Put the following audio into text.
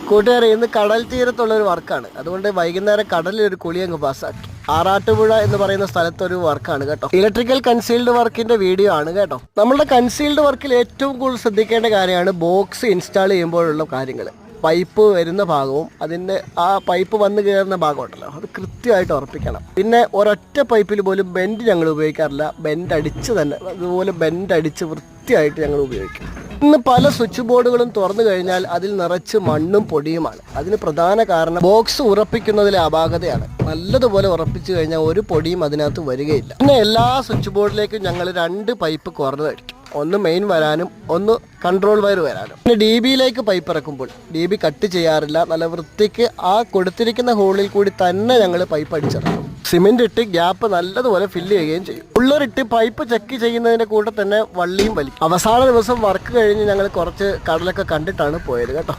കൂട്ടുകാരെ ഇന്ന് കടൽ തീരത്തുള്ള ഒരു വർക്കാണ്. അതുകൊണ്ട് വൈകുന്നേരം കടലിൽ ഒരു കുളി അങ്ങ് പാസ്സാക്കി. ആറാട്ടുപുഴ എന്ന് പറയുന്ന സ്ഥലത്തൊരു വർക്കാണ് കേട്ടോ. ഇലക്ട്രിക്കൽ കൺസീൽഡ് വർക്കിന്റെ വീഡിയോ ആണ് കേട്ടോ. നമ്മളുടെ കൺസീൽഡ് വർക്കിൽ ഏറ്റവും കൂടുതൽ ശ്രദ്ധിക്കേണ്ട കാര്യമാണ് ബോക്സ് ഇൻസ്റ്റാൾ ചെയ്യുമ്പോഴുള്ള കാര്യങ്ങൾ. പൈപ്പ് വരുന്ന ഭാഗവും അതിൻ്റെ ആ പൈപ്പ് വന്ന് കയറുന്ന ഭാഗമുണ്ടല്ലോ, അത് കൃത്യമായിട്ട് ഉറപ്പിക്കണം. പിന്നെ ഒരൊറ്റ പൈപ്പിൽ പോലും ബെൻഡ് ഞങ്ങൾ ഉപയോഗിക്കാറില്ല. ബെൻഡ് അടിച്ച് തന്നെ അതുപോലെ ബെൻഡ് അടിച്ച് വൃത്തിയായിട്ട് ഞങ്ങൾ ഉപയോഗിക്കും. ഇന്ന് പല സ്വിച്ച് ബോർഡുകളും തുറന്നു കഴിഞ്ഞാൽ അതിൽ നിറച്ച് മണ്ണും പൊടിയുമാണ്. അതിന് പ്രധാന കാരണം ബോക്സ് ഉറപ്പിക്കുന്നതിലെ അപാകതയാണ്. നല്ലതുപോലെ ഉറപ്പിച്ചു കഴിഞ്ഞാൽ ഒരു പൊടിയും അതിനകത്ത് വരികയില്ല. പിന്നെ എല്ലാ സ്വിച്ച് ബോർഡിലേക്കും ഞങ്ങൾ 2 പൈപ്പ് കുറഞ്ഞതടിക്കും. ഒന്ന് മെയിൻ വരാനും ഒന്ന് കൺട്രോൾ വയർ വരാനും. പിന്നെ ഡി ബിയിലേക്ക് പൈപ്പ് ഇറക്കുമ്പോൾ DB കട്ട് ചെയ്യാറില്ല. നല്ല വൃത്തിക്ക് ആ കൊടുത്തിരിക്കുന്ന ഹോളിൽ കൂടി തന്നെ ഞങ്ങൾ പൈപ്പ് അടിച്ചിറക്കും. സിമെന്റ് ഇട്ട് ഗ്യാപ്പ് നല്ലതുപോലെ ഫില്ല് ചെയ്യുകയും ചെയ്യും. ഉള്ളറിട്ട് പൈപ്പ് ചെക്ക് ചെയ്യുന്നതിന്റെ കൂടെ തന്നെ വള്ളിയും വലിക്കും. അവസാന ദിവസം വർക്ക് കഴിഞ്ഞ് ഞങ്ങൾ കുറച്ച് കടലൊക്കെ കണ്ടിട്ടാണ് പോയത് കേട്ടോ.